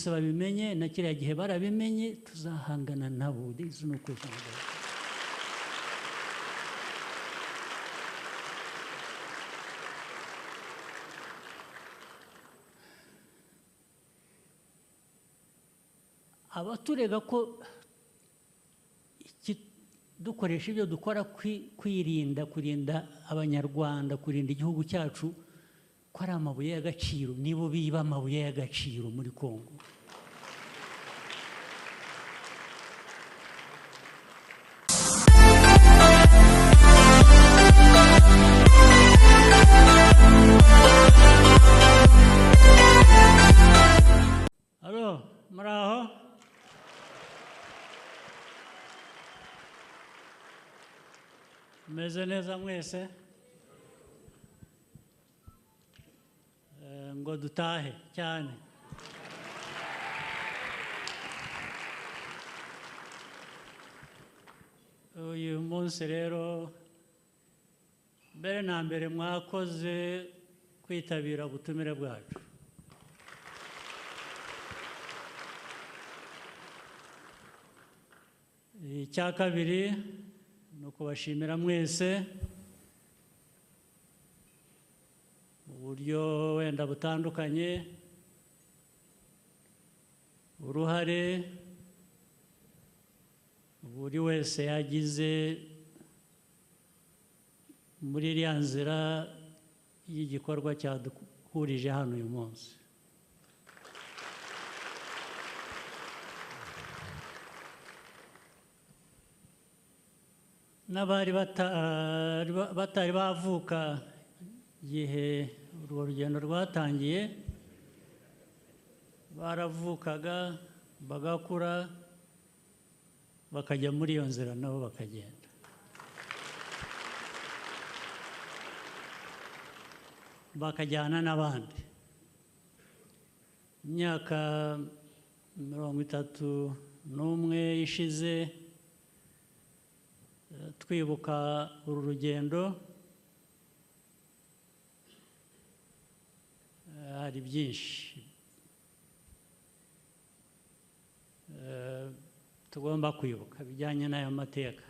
munsi babimenye na kiriya gihe barabimenye tuzahangana nabo. This is no question about it. Abaturega ko dukoresha ibyo dukora kurinda abanyarwanda, kurinda igihugu cyacu, ko ari amabuye y'agaciro, nibo biba amabuye y'agaciro muri Kongo. Alo, muraho? Meze neza mwese? Ngo dutahe cyane. Uyu munsi rero mbere na mbere mwakoze kwitabira ubutumire bwacu. Icya kabiri ni ukubashimira mwese mu buryo wenda butandukanye uruhare buri wese yagize muri iriya nzira y'igikorwa cyaduhurije hano uyu munsi. N'abari batari bavuka igihe urwo rugendo rwatangiye, baravukaga bagakura bakajya muri iyo nzira nabo bakagenda. Bakajyana n'abandi. Imyaka 31 ishize twibuka uru rugendo, hari byinshi tugomba kwibuka bijyanye n'ayo mateka,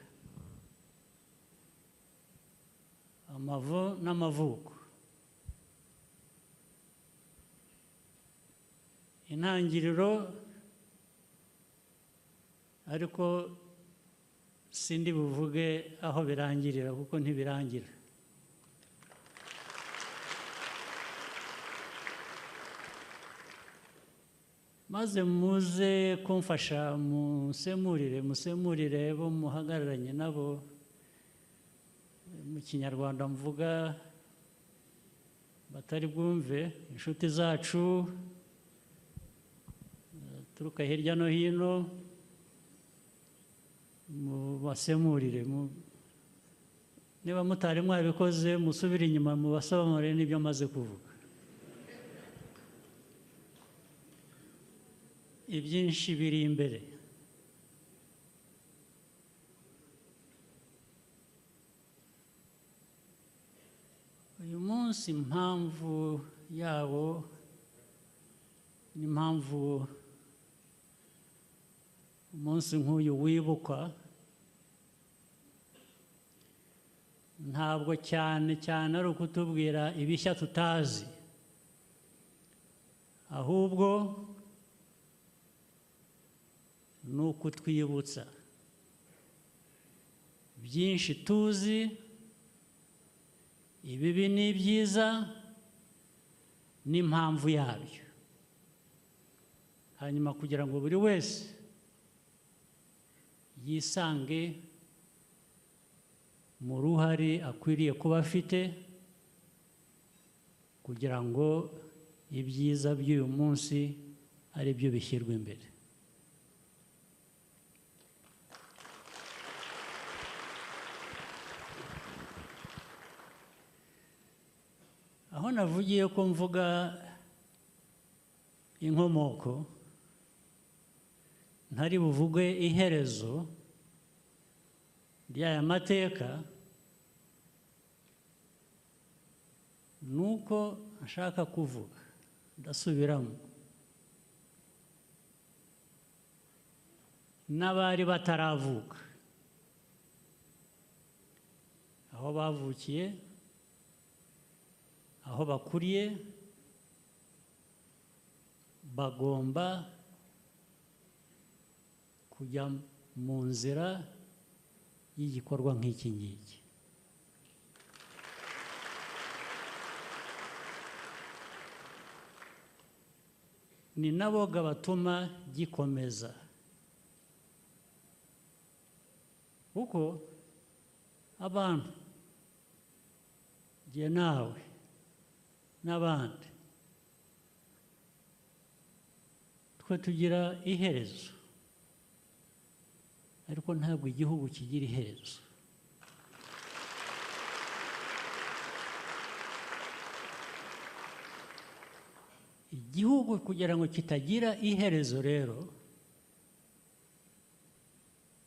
amavu n'amavuko, intangiriro, ariko sindi buvuge aho birangirira kuko ntibirangira. Maze muze kumfasha musemurire bo muhagararanye nabo mu kinyarwanda mvuga batari bwumve, inshuti zacu turuka hirya no hino, mubasemurire. Niba mutari mwabikoze musubire inyuma mubasobanurire n'ibyo maze kuvuga. Ibyinshi biri imbere. Uyu munsi impamvu yawo n'impamvu umunsi nk'uyu wibukwa, ntabwo cyane ari ukutubwira ibishya tutazi, ahubwo ni ukutwibutsa byinshi tuzi, ibibi n'ibyiza n'impamvu yabyo, hanyuma kugira ngo buri wese yisange mu ruhare akwiriye kuba afite kugira ngo ibyiza by'uyu munsi ari byo bishyirwa imbere. Aho navugiye ko mvuga inkomoko, ntari buvuge iherezo ry'aya mateka, nuko nshaka kuvuga, ndasubiramo, n'abari bataravuka, aho bavukiye, aho bakuriye, bagomba kujya mu nzira y'igikorwa nk'iki ngiki. Ni naboga batuma gikomeza, kuko abantu, jye nawe n'abandi, twe tugira iherezo, ariko ntabwo igihugu kigira iherezo. Igihugu kugira ngo kitagira iherezo rero,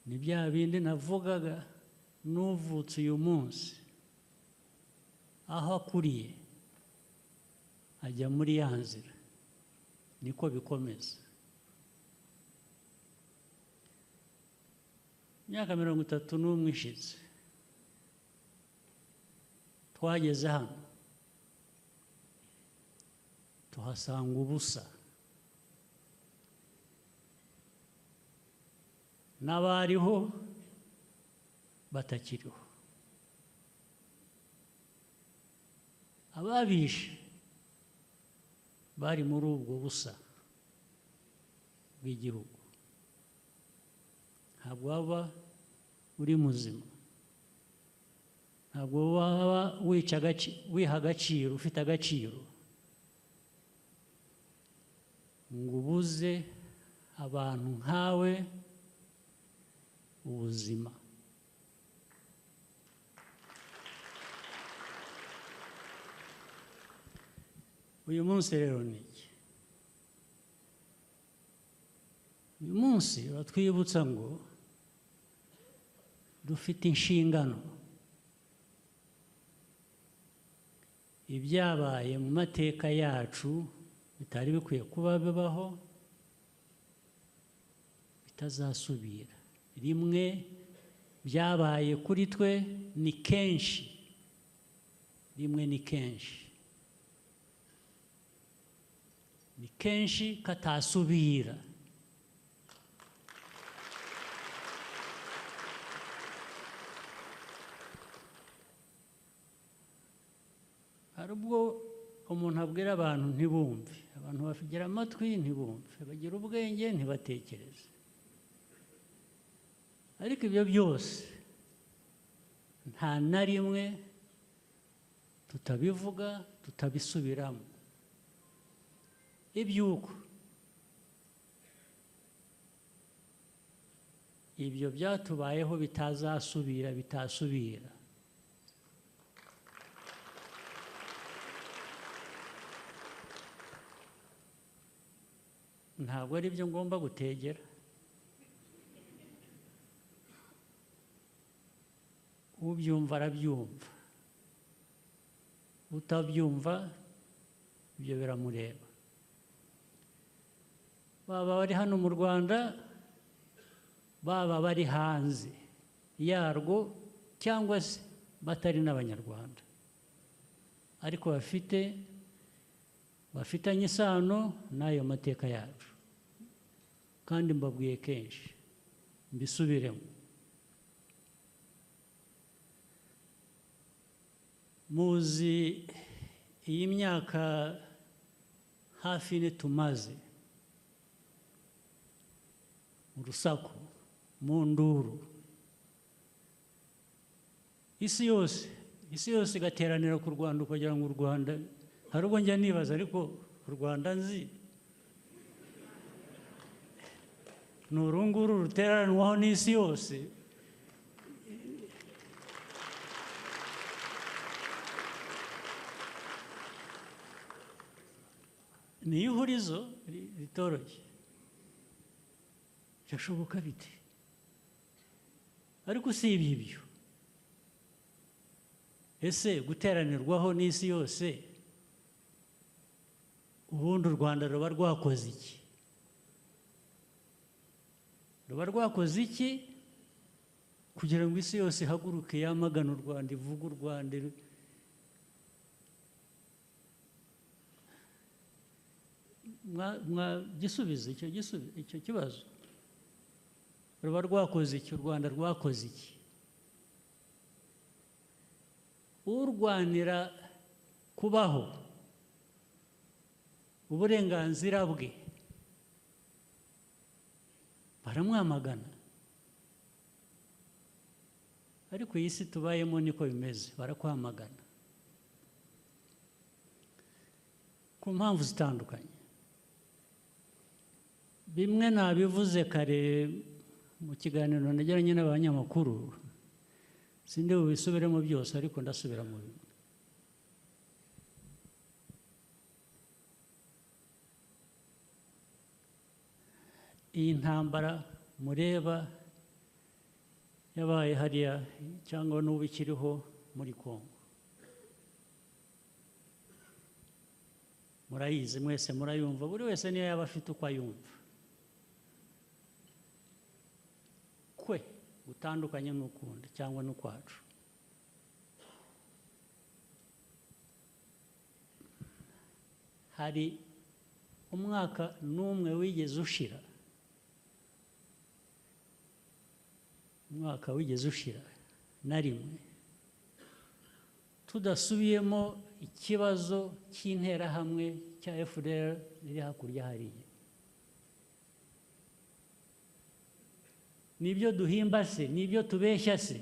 ni bya bindi navugaga, n'uvutse uyu munsi aho akuriye ajya muri ya nzira, niko bikomeza. Imyaka 31 ishize twageze hano, tuhasanga ubusa, n'abariho batakiriho, ababishe bari muri ubwo busa bw'igihugu. Ntabwo waba uri muzima, ntabwo waba wiha agaciro, ufite agaciro, ngo ubuze abantu nkawe ubuzima. Uyu munsi rero ni iki? Uyu munsi uratwibutsa ngo dufite inshingano. Ibyabaye mu mateka yacu bitari bikwiye kuba bibaho, bitazasubira. Rimwe byabaye kuri twe, ni kenshi, rimwe ni kenshi, ni kenshi katasubira. Hari ubwo umuntu abwira abantu ntibumve, abantu bagira amatwi ntibumve, bagira ubwenge ntibatekereze. Ariko ibyo byose nta na rimwe tutabivuga, tutabisubiramo. Ibyuko ibyo byatubayeho bitazasubira, bitasubira. Ntabwo ari byo ngomba gutegera. Ubyumva arabyumva, utabyumva ibyo biramureba. Baba bari hano mu Rwanda, baba bari hanze yarwo, cyangwa se batari n'Abanyarwanda, ariko bafitanye isano n'ayo mateka yacu. Kandi mbabwiye kenshi, mbisubiremo, muzi iyi myaka hafi ine tumaze mu rusaku, mu nduru, isi yose igateranira ku Rwanda, ukagira ngo u Rwanda, hari ubwo njya nibaza, ariko u Rwanda nzi ni uru nguru ruteranwaho n'isi yose. Ni ihurizo ritoroshye, byashoboka bite? Ariko usibye ibyo, ese guteranirwaho n'isi yose, ubundi u Rwanda ruba rwakoze iki? ruba rwakoze iki kugira ngo isi yose ihaguruke yamagana u Rwanda, ivuga u Rwanda? Gisubizo icyo kibazo, ruba rwakoze iki? U Rwanda rwakoze iki? urwanira kubaho uburenganzira bwe baramwamagana, ariko iyi si tubayemo niko bimeze, barakwamagana ku mpamvu zitandukanye. Bimwe nabivuze kare mu kiganiro nagiranye n'abanyamakuru, sindi bubisubiremo byose ariko ndasubira mu bimwe. Iyi ntambara mureba yabaye hariya cyangwa n'ubu ikiriho muri Kongo, murayizi mwese, murayumva, buri wese niyo yaba afite uko ayumva, kwe gutandukanye n'ukundi cyangwa n'ukwacu. Hari umwaka n'umwe wigeze ushira, umwaka wigeze ushira na rimwe tudasubiyemo ikibazo cy'interahamwe cya FDR riri hakurya hariya. Nibyo duhimba se? Nibyo tubeshya se?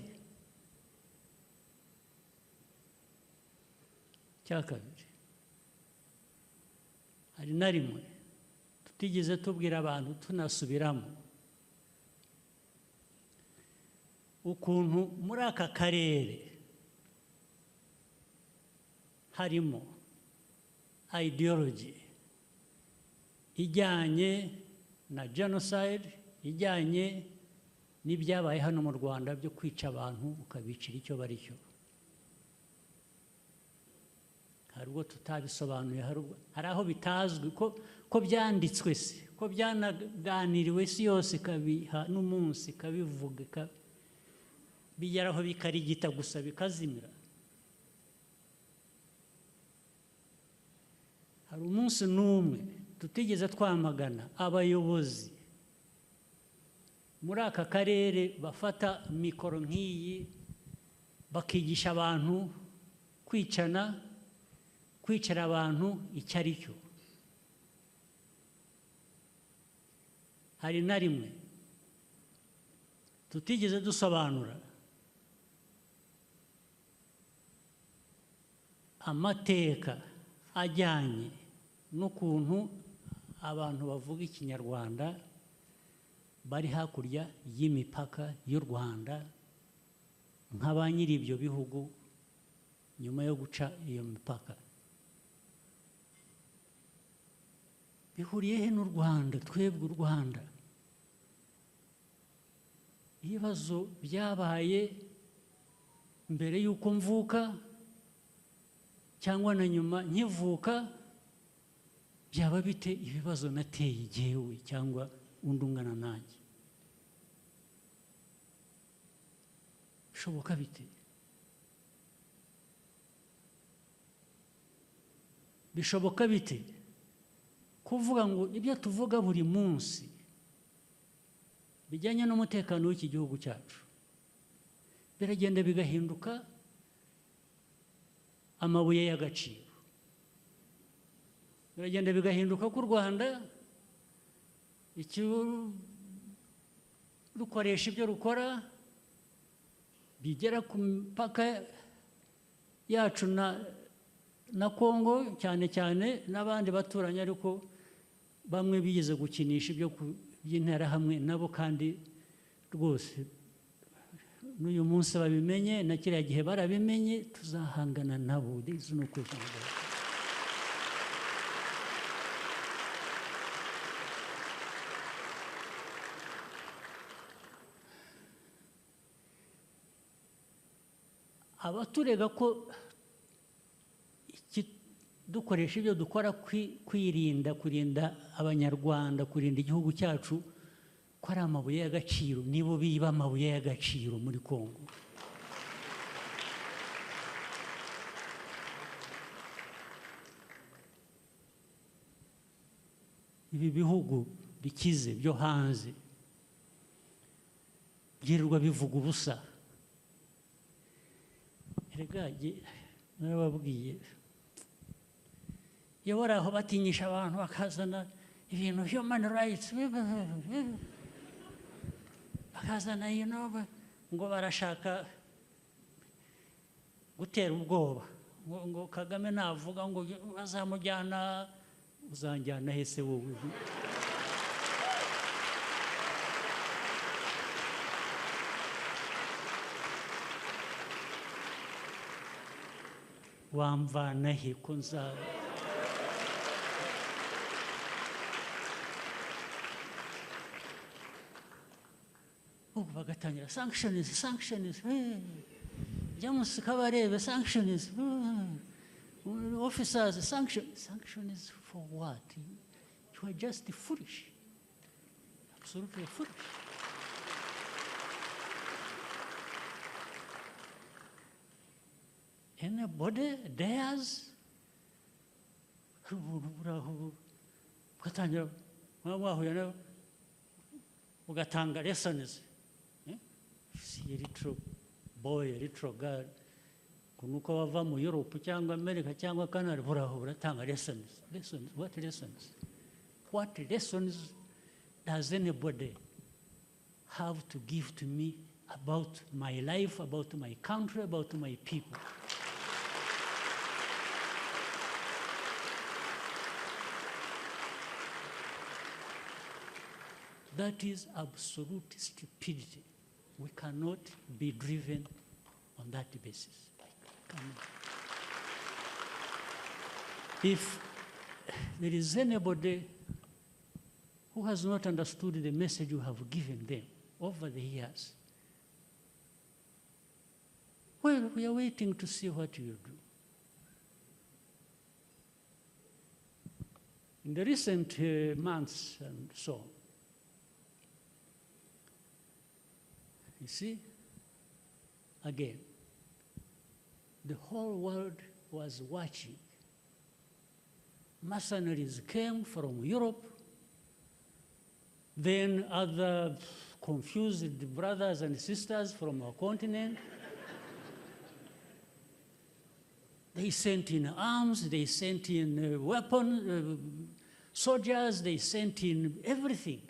Cya kabiri, hari na rimwe tutigeze tubwira abantu tunasubiramo ukuntu muri aka karere harimo ideology ijyanye na genocide, ijyanye n'ibyabaye hano mu Rwanda byo kwica abantu ukabicira icyo bari cyo. Hari ubwo tutabisobanuye, hari aho bitazwi ko byanditswe se, ko byanaganiriwe isi yose ikabiha n'umunsi ikabivuga, bigeraho bikarigita gusa bikazimira. Hari umunsi n'umwe tutigeze twamagana abayobozi muri aka karere bafata mikoro nk'iyi bakigisha abantu kwicana, kwicara abantu icyo ari cyo. Hari na rimwe tutigeze dusobanura amateka ajyanye n'ukuntu abantu bavuga ikinyarwanda bari hakurya y'imipaka y'u Rwanda nka ba nyiri ibyo bihugu nyuma yo guca iyo mipaka. Bihuriye he n'u Rwanda? Twebwe u Rwanda, ibibazo byabaye mbere y'uko mvuka cyangwa na nyuma nkivuka, byaba bite ibibazo nateye igihewe cyangwa undi ungana nanjye? Bishoboka bite? Bishoboka bite kuvuga ngo ibyo tuvuga buri munsi bijyanye n'umutekano w'iki gihugu cyacu biragenda bigahinduka amabuye y'agaciro, biragenda bigahinduka ko u Rwanda rukoresha ibyo rukora bigera ku mipaka yacu na Kongo cyane cyane n'abandi baturanyi, ariko bamwe bigeze gukinisha ibyo by'interahamwe nabo, kandi rwose n'uyu munsi babimenye, na kiriya gihe barabimenye, tuzahangana nabo. Abaturega ko dukoresha ibyo dukora kurinda abanyarwanda, kurinda igihugu cyacu, ko ari amabuye y'agaciro, nibo biba amabuye y'agaciro muri Kongo. Ibi bihugu bikize byo hanze byirirwa bivuga ubusa. Erega narababwiye, iyo bari aho batinyisha abantu bakazana ibintu human rights, bakazana ngo barashaka gutera ubwoba, ngo Kagame navuga ngo bazamujyana, uzanjyana hese wowe? Wamvana he ko nzaba? Ubu bagatangira sanctions, James Kabarebe, sanctions, officers, sanctions for what? You are just foolish, absolutely foolish. Anybody dares? Ugatanga lessons. See a little boy, a little girl, kunuko wava mu Europe cyangwa America cyangwa Canada, uratanga lessons. Lessons? What lessons? What lessons does anybody have to give to me about my life, about my country, about my people? That is absolute stupidity. We cannot be driven on that basis. If there is anybody who has not understood the message you have given them over the years, well, we are waiting to see what you do. In the recent months and so on, you see, again, the whole world was watching. Mercenaries came from Europe, then other confused brothers and sisters from our continent. They sent in arms, they sent in weapons, soldiers, they sent in everything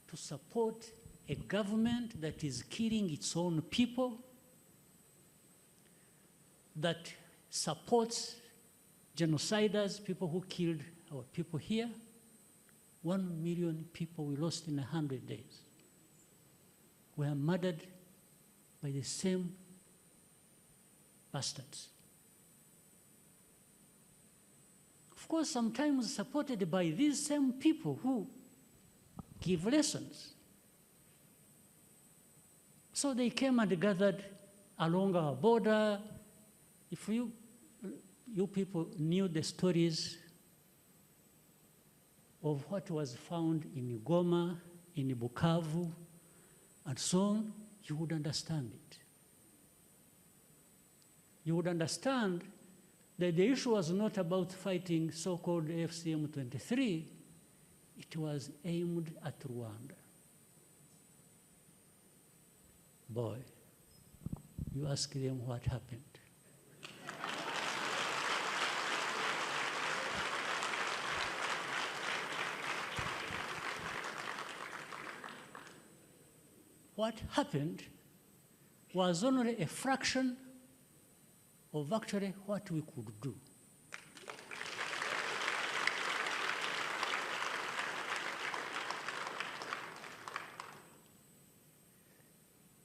to support a government that is killing its own people, that supports genociders, people who killed our people here. 1 million people we lost in 100 days were murdered by the same bastards. Of course, sometimes supported by these same people who give lessons. So they came and gathered along our border. If you people knew the stories of what was found in Ngoma, in Bukavu, and so on, you would understand it. You would understand that the issue was not about fighting so-called FCM-23, it was aimed at Rwanda. Boy, you ask them what happened. What happened was only a fraction of actually what we could do.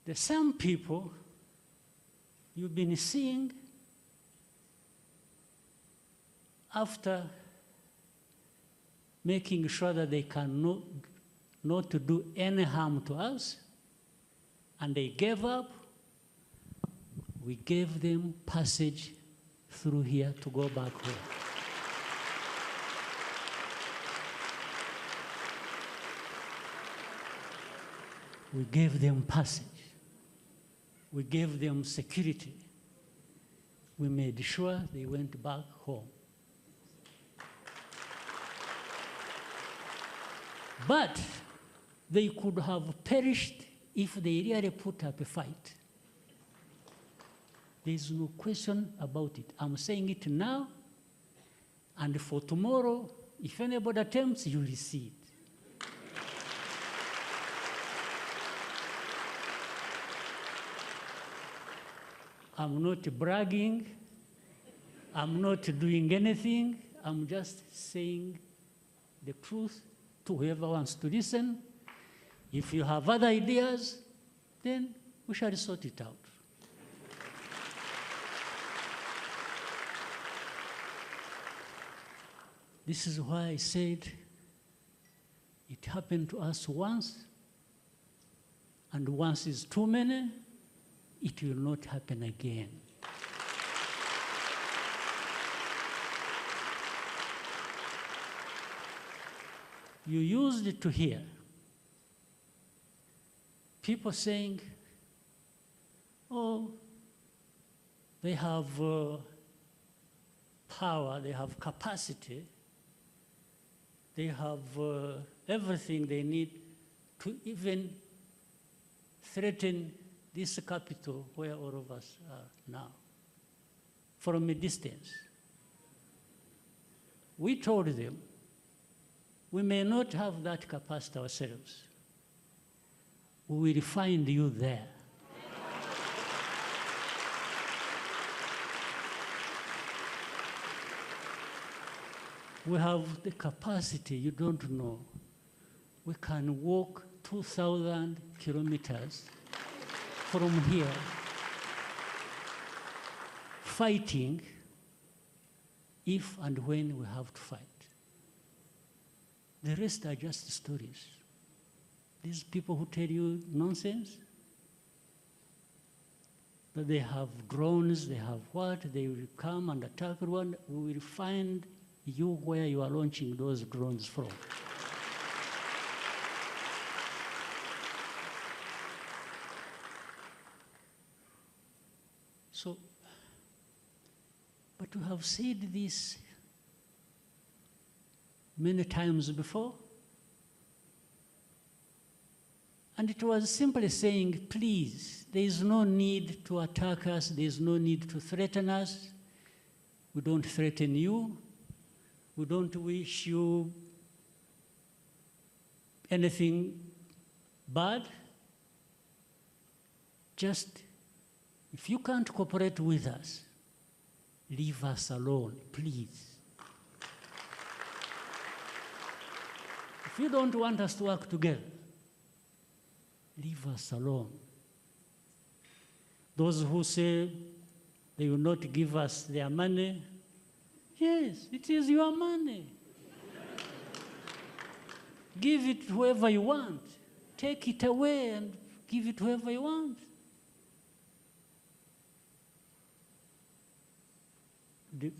The same people you've been seeing after making sure that they can not to do any harm to us, and they gave up, we gave them passage through here to go back home. We gave them passage. We gave them security. We made sure they went back home. But they could have perished if they really put up a fight. There's no question about it. I'm saying it now, and for tomorrow, if anybody attempts, you will see it. I'm not bragging. I'm not doing anything. I'm just saying the truth to whoever wants to listen. If you have other ideas, then we shall sort it out. This is why I said it happened to us once, and once is too many, it will not happen again. You used to hear people saying, oh, they have power, they have capacity, they have everything they need to even threaten this capital where all of us are now, from a distance. We told them, we may not have that capacity ourselves. We will find you there. We have the capacity, you don't know. We can walk 2,000 kilometers from here, fighting if and when we have to fight. The rest are just stories. These people who tell you nonsense, that they have drones, they have what, they will come and attack one, we will find you where you are launching those drones from. So, but we have said this many times before, and it was simply saying, please, there is no need to attack us, there is no need to threaten us. We don't threaten you. We don't wish you anything bad. Just, if you can't cooperate with us, leave us alone, please. If you don't want us to work together, leave us alone. Those who say they will not give us their money, yes, it is your money. Give it to whoever you want. Take it away and give it to whoever you want.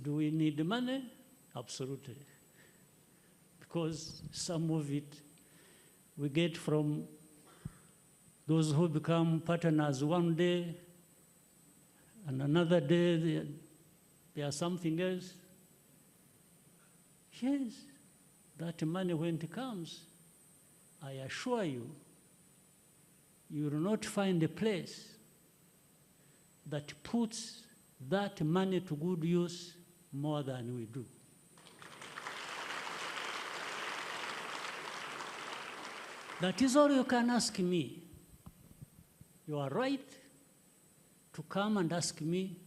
Do we need the money? Absolutely. Because some of it we get from those who become partners one day, and another day they are something else. Yes, that money when it comes, I assure you, you will not find a place that puts that money to good use more than we do. That is all you can ask me. You are right to come and ask me,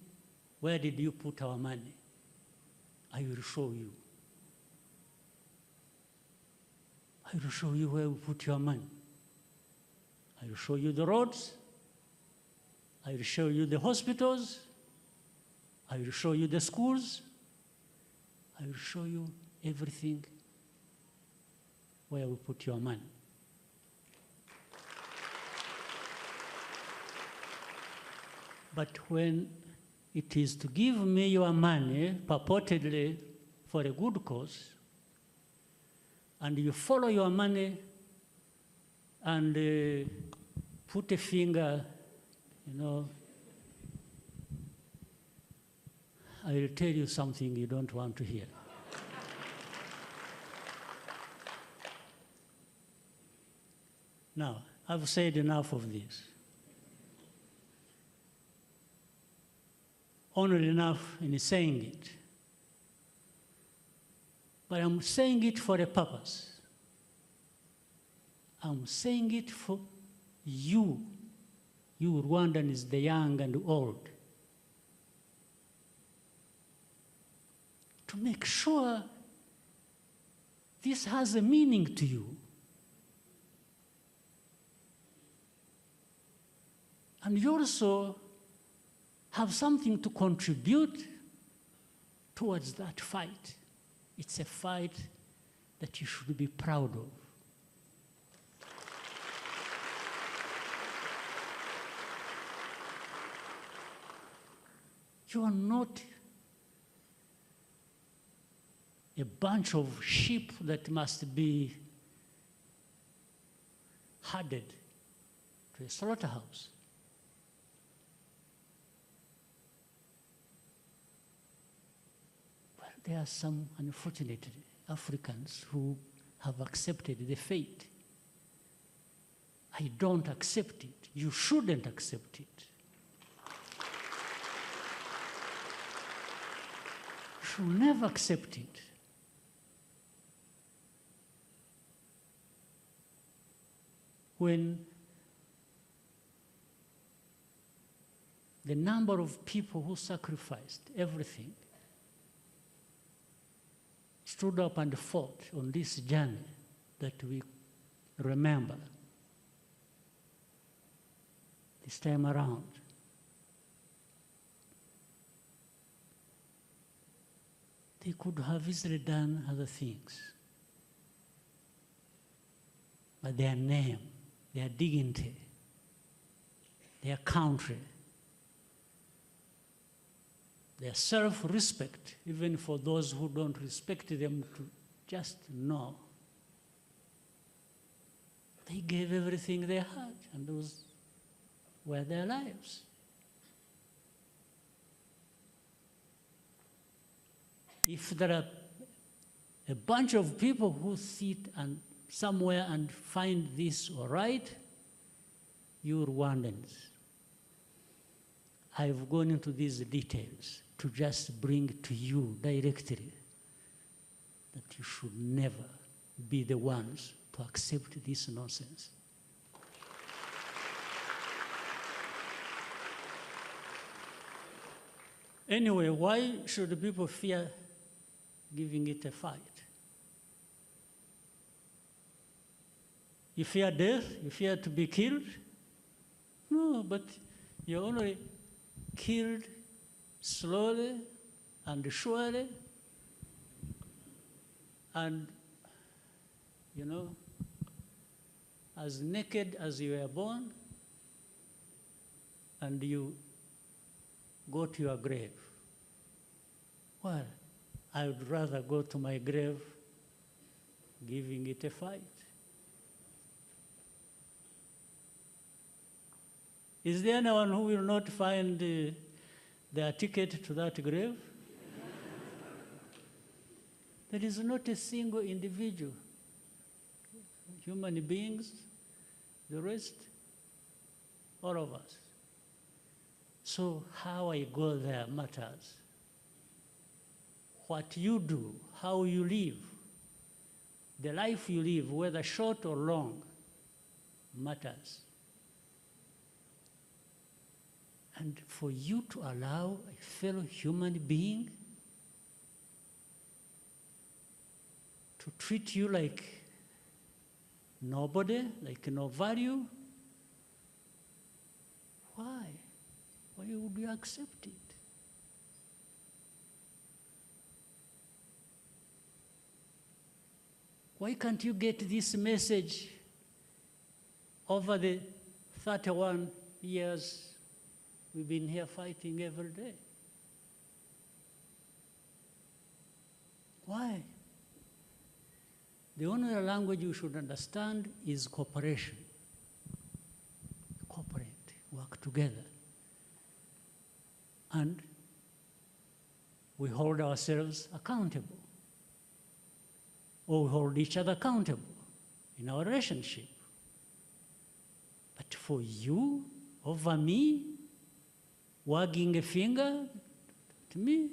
where did you put our money? I will show you. I will show you where we put your money. I will show you the roads. I will show you the hospitals. I will show you the schools. I will show you everything where we put your money. But when it is to give me your money, purportedly for a good cause, and you follow your money and put a finger, I will tell you something you don't want to hear. Now, I've said enough of this. Only enough in saying it. But I'm saying it for a purpose. I'm saying it for you Rwandans, the young and old, to make sure this has a meaning to you. And you also have something to contribute towards that fight. It's a fight that you should be proud of. You are not a bunch of sheep that must be herded to a slaughterhouse. Well, there are some, unfortunately, Africans who have accepted the fate. I don't accept it. You shouldn't accept it. You should never accept it. When the number of people who sacrificed everything stood up and fought on this journey that we remember this time around, they could have easily done other things. But their name, their dignity, their country, their self-respect, even for those who don't respect them, to just know. They gave everything they had, and those were their lives. If there are a bunch of people who sit and somewhere and find this all right, you Rwandans, I've gone into these details to just bring to you directly that you should never be the ones to accept this nonsense. Anyway, why should people fear giving it a fight? You fear death? You fear to be killed? No, but you're only killed slowly and surely, and, as naked as you were born, and you go to your grave. Well, I would rather go to my grave giving it a fight. Is there anyone who will not find their ticket to that grave? There is not a single individual. Human beings, the rest, all of us. So how I go there matters. What you do, how you live, the life you live, whether short or long, matters. And for you to allow a fellow human being to treat you like nobody, like no value, why? Why would you accept it? Why can't you get this message over the 31 years we've been here fighting every day? Why? The only language you should understand is cooperation. work together. And we hold ourselves accountable, or we hold each other accountable in our relationship. But for you, over me, wagging a finger to me,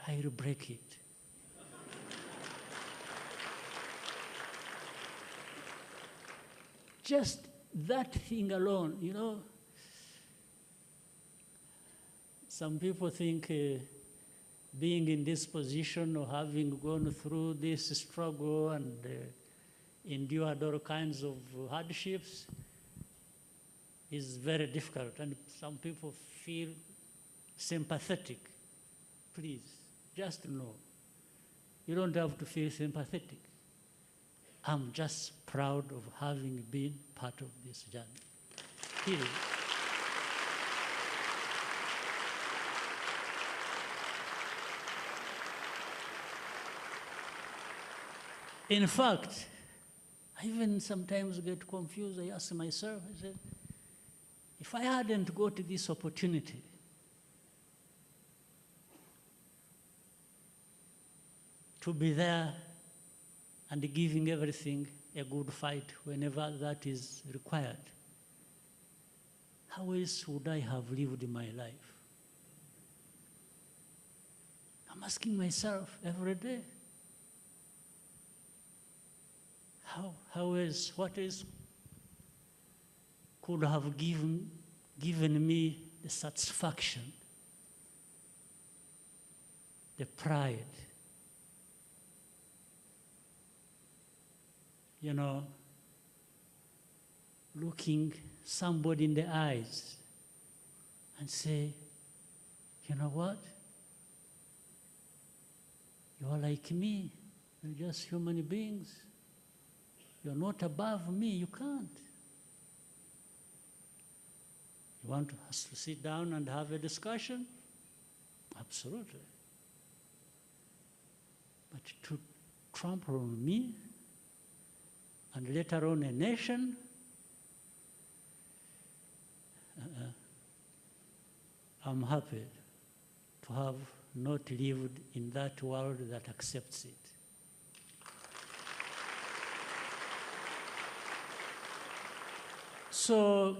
I'll break it. Just that thing alone, you know. Some people think being in this position or having gone through this struggle and endured all kinds of hardships is very difficult. And some people feel sympathetic. Please, just know, you don't have to feel sympathetic. I'm just proud of having been part of this journey. Period. In fact, I even sometimes get confused. I ask myself, I said, if I hadn't got this opportunity, to be there and giving everything a good fight whenever that is required, how else would I have lived my life? I'm asking myself every day, how else, what else could have given me the satisfaction, the pride, you know, looking somebody in the eyes and say, you know what? You are like me. You're just human beings. You're not above me. You can't. You want us to sit down and have a discussion? Absolutely. But to trample on me, and later on a nation, I'm happy to have not lived in that world that accepts it. So,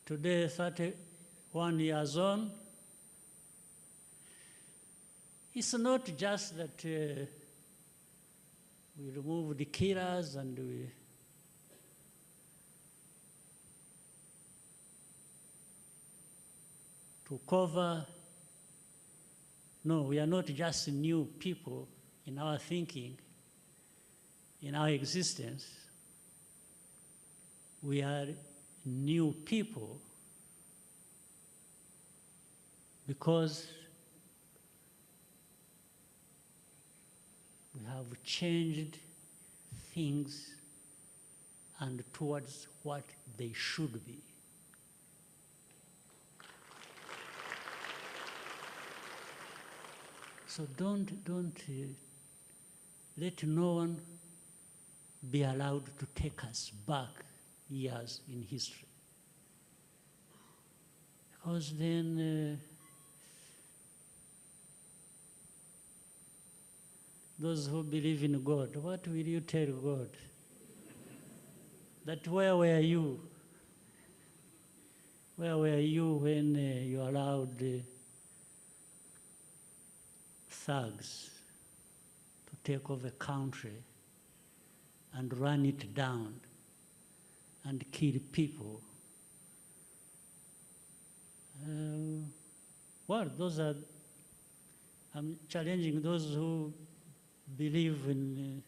today, 31 years on, it's not just that we remove the killers and we to cover. No, we are not just new people in our thinking, in our existence. We are new people because we have changed things and towards what they should be. So don't let no one be allowed to take us back years in history. Because then those who believe in God, what will you tell God? That where were you? Where were you when you allowed thugs to take over a country and run it down and kill people? Well, those are, I'm challenging those who believe in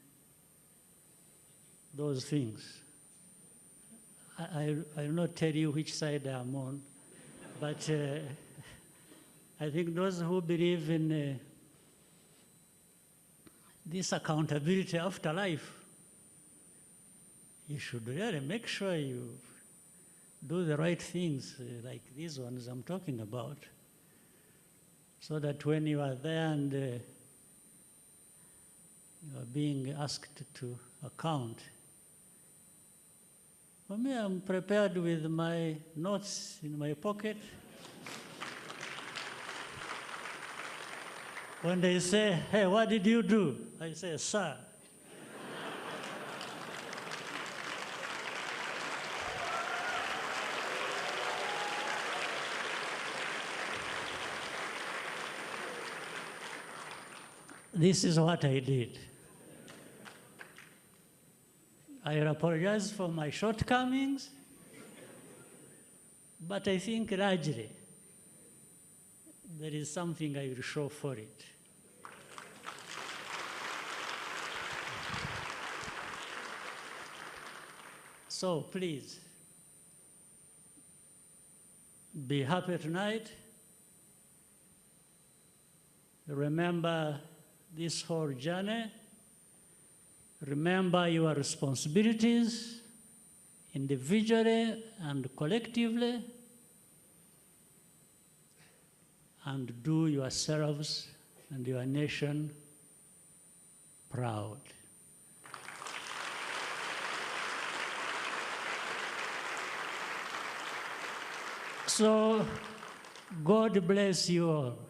those things. I will not tell you which side I'm on, but I think those who believe in this accountability after life, you should really make sure you do the right things like these ones I'm talking about, so that when you are there and you are being asked to account. For me, I'm prepared with my notes in my pocket. When they say, hey, what did you do? I say, sir. This is what I did. I apologize for my shortcomings, but I think largely there is something I will show for it. So please, be happy tonight. Remember this whole journey. Remember your responsibilities individually and collectively, and do yourselves and your nation proud. So, God bless you all.